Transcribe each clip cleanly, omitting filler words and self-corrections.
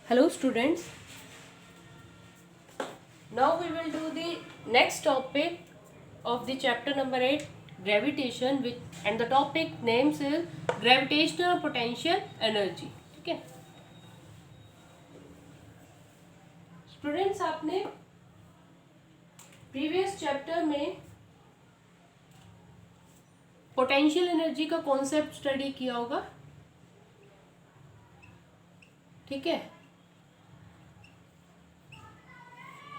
Hello students, now we will do the next topic of the chapter number 8 gravitation and the topic names is gravitational potential energy. ठीक है students, आपने previous chapter में potential energy का concept study किया होगा. ठीक है,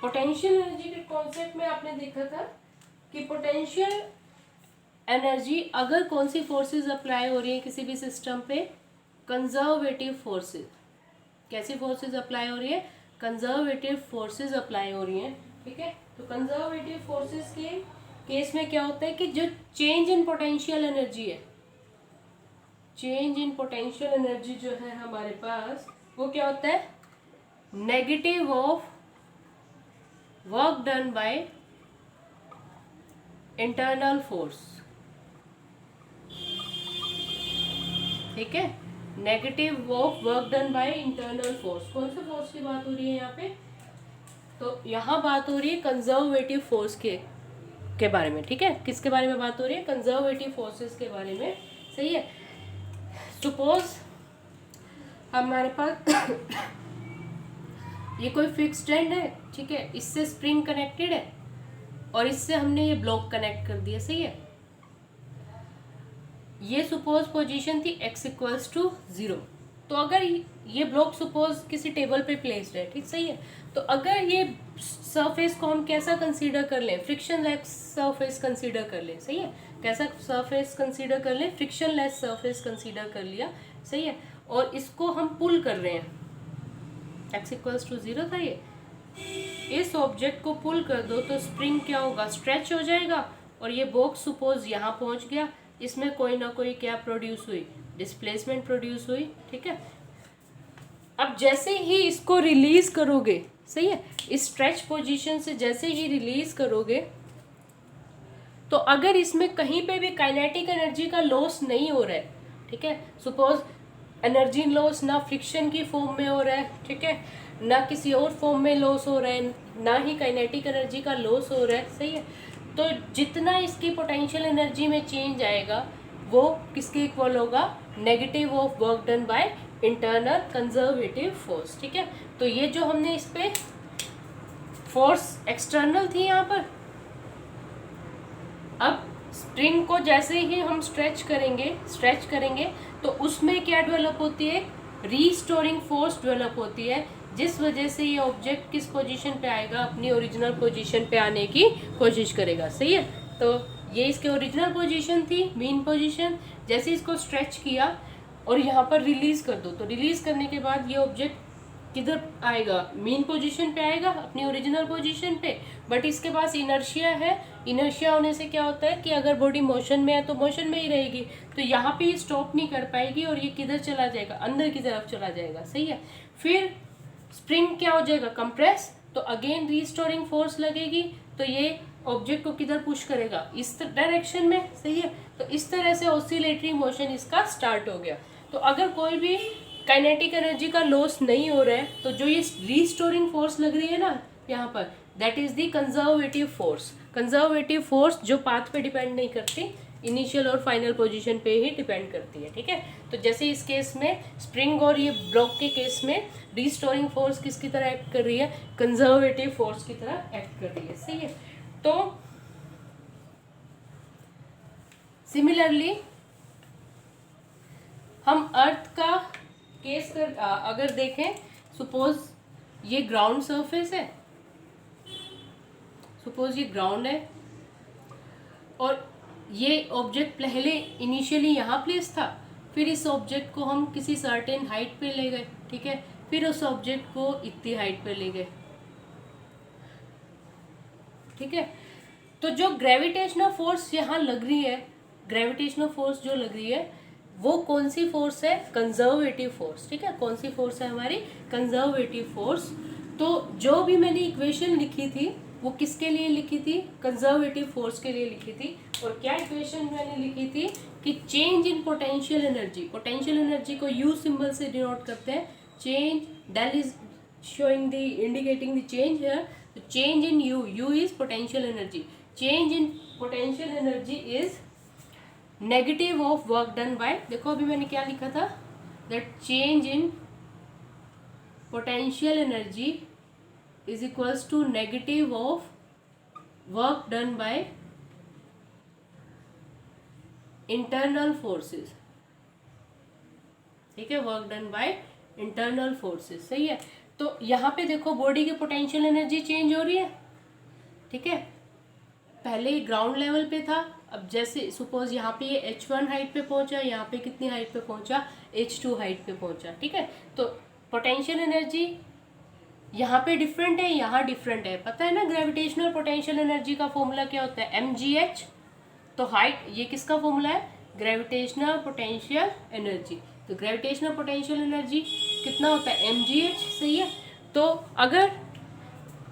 potential energy के कॉन्सेप्ट में आपने देखा था कि पोटेंशियल एनर्जी अगर कौन सी फोर्सेस अप्लाई हो रही है किसी भी सिस्टम पे, कंजर्वेटिव फोर्सेस. कैसी फोर्सेस अप्लाई हो रही है? कंजर्वेटिव फोर्सेस अप्लाई हो रही हैं. ठीक है, तो कंजर्वेटिव फोर्सेस के केस में क्या होता है कि जो चेंज इन पोटेंशियल एनर्जी है, चेंज इन पोटेंशियल एनर्जी जो है हमारे पास, वो क्या होता है? Negative of work done by internal force. ठीक है, negative of work done by internal force. कौन सा फोर्स की बात हो रही है यहाँ पे? तो यहाँ बात हो रही है कंजर्वेटिव फोर्स के बारे में. ठीक है, किसके बारे में बात हो रही है? कंजर्वेटिव फोर्सेस के बारे में. सही है. सपोज हमारे पास ये कोई फिक्स्ड एंड है. ठीक है, इससे स्प्रिंग कनेक्टेड है और इससे हमने ये ब्लॉक कनेक्ट कर दिया. सही है, ये सपोज पोजीशन थी x इक्वल्स टू 0. तो अगर ये ब्लॉक सपोज किसी टेबल पे प्लेस्ड है, ठीक, सही है, तो अगर ये सरफेस को हम कैसा कंसीडर कर लें? फ्रिक्शन लेस सरफेस कंसीडर कर लें. सही है, कैसा सरफेस कंसीडर कर लें? फ्रिक्शन लेस सरफेस कंसीडर कर लिया. सही है, और इसको हम पुल कर रहे हैं. x इक्वल्स टू 0 था ये. इस ऑब्जेक्ट को पुल कर दो तो स्प्रिंग क्या होगा? स्ट्रेच हो जाएगा और ये बॉक्स सपोज यहाँ पहुँच गया. इसमें कोई ना कोई क्या प्रोड्यूस हुई? डिस्प्लेसमेंट प्रोड्यूस हुई. ठीक है, अब जैसे ही इसको रिलीज करोगे, सही है, इस स्ट्रेच पोजीशन से जैसे ही रिलीज करोगे, तो अगर इसमें कहीं पे भी काइनेटिक एनर्जी का लॉस नहीं हो रहा है, ठीक है, सपोज एनर्जी लॉस ना फ्रिक्शन की फॉर्म में हो रहा है, ठीक है, ना किसी और फॉर्म में लॉस हो रहा है, ना ही काइनेटिक एनर्जी का लॉस हो रहा है. सही है, तो जितना इसकी पोटेंशियल एनर्जी में चेंज आएगा वो किसके इक्वल होगा? Negative of work done by internal conservative force. ठीक है, तो ये जो हमने इस पे फोर्स एक्सटर्नल थी यहाँ पर, अब स्प्रिंग को जैसे ही हम स्ट्रेच करेंगे तो उसमें क्या डेवलप होती है? रीस्टोरिंग फोर्स डेवलप होती है, जिस वजह से ये ऑब्जेक्ट किस पोजीशन पे आएगा? अपनी ओरिजिनल पोजीशन पे आने की कोशिश करेगा. सही है, तो ये इसकी ओरिजिनल पोजीशन थी, मीन पोजीशन. जैसे इसको स्ट्रेच किया और यहाँ पर रिलीज कर दो, तो रिलीज करने के बाद ये ऑब्जेक्ट किधर आएगा? मीन पोजीशन पे आएगा, अपनी ओरिजिनल पोजीशन पे. बट इसके पास इनर्शिया है. इनर्शिया होने से क्या होता है कि अगर बॉडी मोशन में है तो मोशन में ही रहेगी, तो यहाँ पे ये स्टॉप नहीं कर पाएगी और ये किधर चला जाएगा? अंदर की तरफ चला जाएगा. सही है, फिर स्प्रिंग क्या हो जाएगा? कंप्रेस. तो अगेन रीस्टोरिंग फोर्स लगेगी, तो ये ऑब्जेक्ट को किधर पुश करेगा? इस डायरेक्शन में. सही है, तो इस तरह से ऑसिलेटरी मोशन इसका स्टार्ट हो गया. तो अगर कोई भी काइनेटिक एनर्जी का लॉस नहीं हो रहा है, तो जो ये रीस्टोरिंग फोर्स लग रही है ना यहाँ पर, that is the conservative force. Conservative force जो पाथ पे डिपेंड नहीं करती, इनिशियल और फाइनल पोजीशन पे ही डिपेंड करती है. ठीक है, तो जैसे इस केस में स्प्रिंग और ये ब्लॉक के केस में रीस्टोरिंग फोर्स किसकी तरह एक्ट कर रही है? कंजर्वेटिव फोर्स की तरह एक्ट कर रही है. सही है, तो सिमिलरली हम अर्थ का केस अगर देखें, सपोज ये ग्राउंड सरफेस है, सपोज ये ग्राउंड है और ये ऑब्जेक्ट पहले इनिशियली यहाँ प्लेस था, फिर इस ऑब्जेक्ट को हम किसी सर्टेन हाइट पे ले गए. ठीक है, फिर उस ऑब्जेक्ट को इतनी हाइट पे ले गए. ठीक है, तो जो ग्रेविटेशनल फोर्स यहाँ लग रही है, ग्रेविटेशनल फोर्स जो लग रही है वो कौन सी फोर्स है? Conservative force. ठीक है, कौन सी फोर्स है हमारी? Conservative force. तो जो भी मैंने इक्वेशन लिखी थी वो किसके लिए लिखी थी? कंजर्वेटिव फोर्स के लिए लिखी थी. और क्या इक्वेशन मैंने लिखी थी कि change in potential energy, potential energy को यू सिंबल से डिनोट करते हैं, change, del is showing the indicating the change here. So change in u is potential energy. Change in potential energy is negative of work done by, देखो अभी मैंने क्या लिखा था, that change in potential energy is equals to negative of work done by internal forces. ठीक है, work done by internal forces, सही है। तो यहाँ पे देखो बॉडी की पोटेंशियल एनर्जी चेंज हो रही है, ठीक है। पहले ग्राउंड लेवल पे था, अब जैसे सपोज यहाँ पे ये h1 हाइट पे पहुंचा, यहाँ पे कितनी हाइट पे पहुंचा, h2 हाइट पे पहुंचा, ठीक है। तो पोटेंशियल एनर्जी यहाँ पे डिफरेंट है, यहाँ डिफरेंट है, पता है ना। ग्रेविटेशनल पोटेंशियल एनर्जी का फॉर्मूला क्या होता है, mgh। तो हाइट, ये किसका फॉर्मूला है, ग्रेविटेशनल पोटेंशियल एनर्जी। तो ग्रेविटेशनल पोटेंशियल एनर्जी कितना होता है, mgh, सही है। तो अगर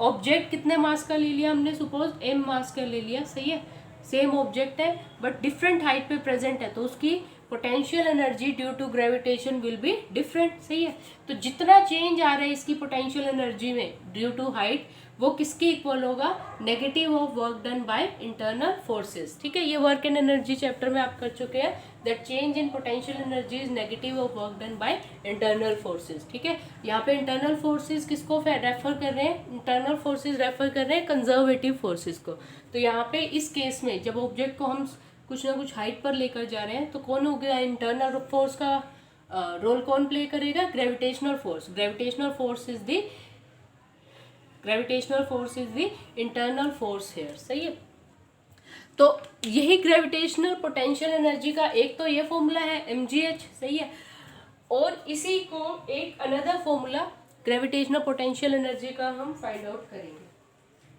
ऑब्जेक्ट कितने मास का ले लिया हमने, सपोज m मास का ले लिया, सही है, सेम ऑब्जेक्ट है बट डिफरेंट हाइट पे प्रेजेंट है, तो उसकी potential energy due to gravitation will be different, सही है। तो जितना चेंज आ रहा है इसकी पोटेंशियल एनर्जी में ड्यू टू हाइट, वो किसके इक्वल होगा, negative of work done by internal forces, ठीक है। ये वर्क एंड एनर्जी चैप्टर में आप कर चुके हैं, that change in potential energy is negative of work done by internal forces, ठीक है। यहाँ पे इंटरनल फोर्सेस किसको रेफर कर रहे हैं, इंटरनल फोर्सेस रेफर कर रहे हैं कंजर्वेटिव फोर्सेस को। तो यहाँ पे इस केस में जब ऑब्जेक्ट को हम कुछ ना कुछ हाइट पर लेकर जा रहे हैं, तो कौन हो गया, इंटरनल फोर्स का रोल कौन प्ले करेगा, gravitational force. Gravitational force is the internal force here, सही है। तो यही ग्रेविटेशनल पोटेंशियल एनर्जी का एक तो ये फॉर्मूला है mgh, सही है। और इसी को एक another formula gravitational potential energy का हम फाइंड आउट करेंगे।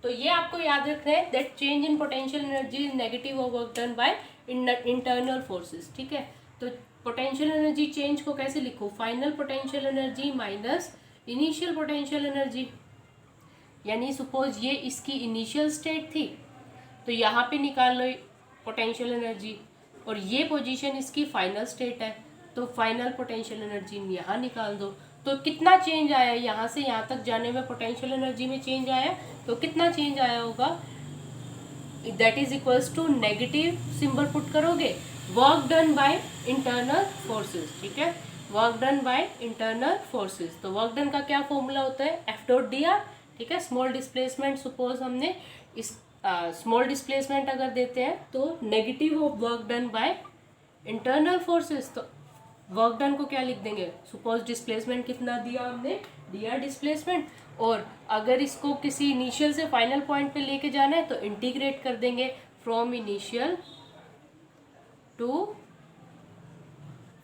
तो ये आपको याद रखना है, that change in potential energy is negative of work done by internal forces, ठीक है। तो पोटेंशियल एनर्जी चेंज को कैसे लिखो, final potential energy minus initial potential energy. यानी सपोज ये इसकी इनिशियल स्टेट थी, तो यहाँ पे निकाल लो पोटेंशियल एनर्जी, और ये पोजीशन इसकी फाइनल स्टेट है, तो फाइनल पोटेंशियल एनर्जी यहाँ निकाल दो। तो कितना चेंज आया यहाँ से यहाँ तक जाने में, पोटेंशियल एनर्जी में चेंज आया, तो कितना चेंज आया होगा, that is equals to negative symbol put करोगे, work done by internal forces, ठीक है, work done by internal forces. तो वर्क डन का क्या फॉर्मूला होता है, F.dr, ठीक है। स्मॉल डिस्प्लेसमेंट, सपोज हमने इस स्मॉल डिस्प्लेसमेंट अगर देते हैं तो negative of work done by internal forces, तो वर्क डन को क्या लिख देंगे, सपोज डिस्प्लेसमेंट कितना दिया हमने, dr डिस्प्लेसमेंट, और अगर इसको किसी इनिशियल से फाइनल पॉइंट पे लेके जाना है तो इंटीग्रेट कर देंगे from initial to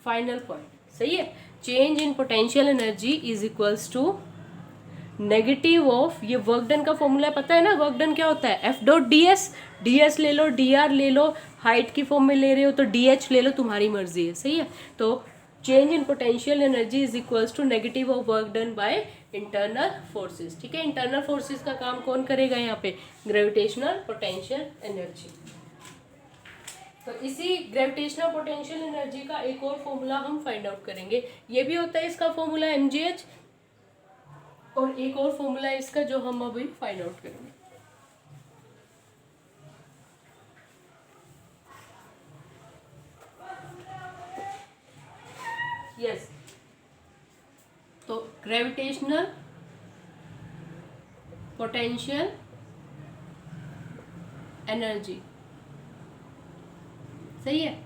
final point, सही है। Change in potential energy is equals to negative of, ये वर्क डन का फॉर्मूला पता है ना, वर्क डन क्या होता है, F.ds, ds ले लो, dr ले लो, हाइट की फॉर्म में ले रहे हो तो dh ले लो, तुम्हारी मर्जी है, सही है। तो change in potential energy is equals to negative of work done by internal forces, ठीक है। इंटरनल फोर्सेस का काम कौन करेगा यहाँ पे, ग्रेविटेशनल पोटेंशियल एनर्जी। तो इसी ग्रेविटेशनल पोटेंशियल एनर्जी का एक और फॉर्मूला हम फाइंड आउट करेंगे, ये भी होता है इसका फॉर्मूला mgh, और एक और फॉर्मूला है इसका जो हम अभी फाइंड आउट करेंगे। यस, तो ग्रेविटेशनल पोटेंशियल एनर्जी, सही है।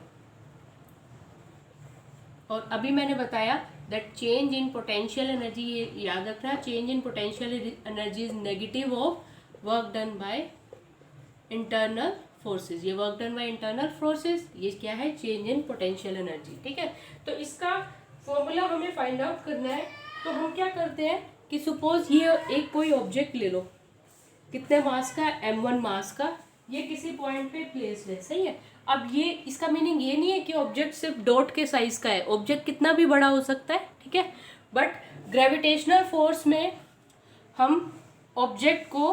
और अभी मैंने बताया that change in potential energy, ये याद रखना, change in potential energy is negative of work done by internal forces. ये work done by internal forces, ये क्या है, चेंज इन पोटेंशियल एनर्जी, ठीक है। तो इसका फॉर्मूला हमें फाइंड आउट करना है। तो हम क्या करते हैं कि सपोज ये एक कोई ऑब्जेक्ट ले लो, कितने मास का, m1 मास का, ये किसी पॉइंट पे प्लेस है, सही है। अब ये इसका मीनिंग ये नहीं है कि ऑब्जेक्ट सिर्फ डॉट के साइज का है, ऑब्जेक्ट कितना भी बड़ा हो सकता है, ठीक है। बट ग्रेविटेशनल फोर्स में हम ऑब्जेक्ट को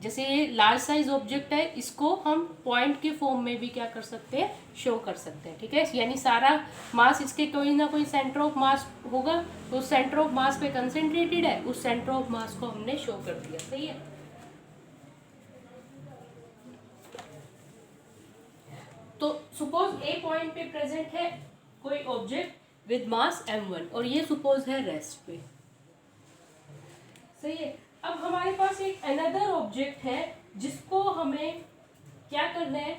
जैसे ये लार्ज साइज ऑब्जेक्ट है, इसको हम पॉइंट के फॉर्म में भी क्या कर सकते हैं, शो कर सकते हैं। ठीक है, यानी सारा मास इसके कोई ना कोई सेंटर ऑफ मास होगा, तो सेंटर ऑफ मास पे कंसेंट्रेटेड है, उस सेंटर ऑफ मास को हमने शो कर दिया। सही है। तो सपोज ए पॉइंट पे प्रेजेंट है कोई ऑब्जेक्ट विद मास m1 और ये सपोज है रेस्ट पे। सही है। अब हमारे पास एक अनदर ऑब्जेक्ट है जिसको हमें क्या करना है,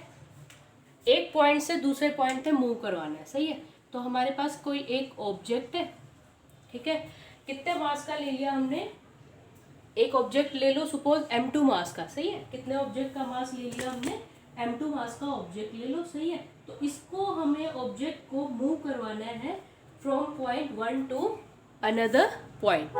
एक पॉइंट से दूसरे पॉइंट पे मूव करवाना है। सही है। तो हमारे पास कोई एक ऑब्जेक्ट है, ठीक है, कितने मास का ले लिया हमने, एक ऑब्जेक्ट ले लो सपोज m2 मास का। सही है। कितने ऑब्जेक्ट का मास ले लिया हमने, m2 मास का ऑब्जेक्ट ले लो। सही है। तो इसको हमें ऑब्जेक्ट को मूव करवाना है from point 1 to another point.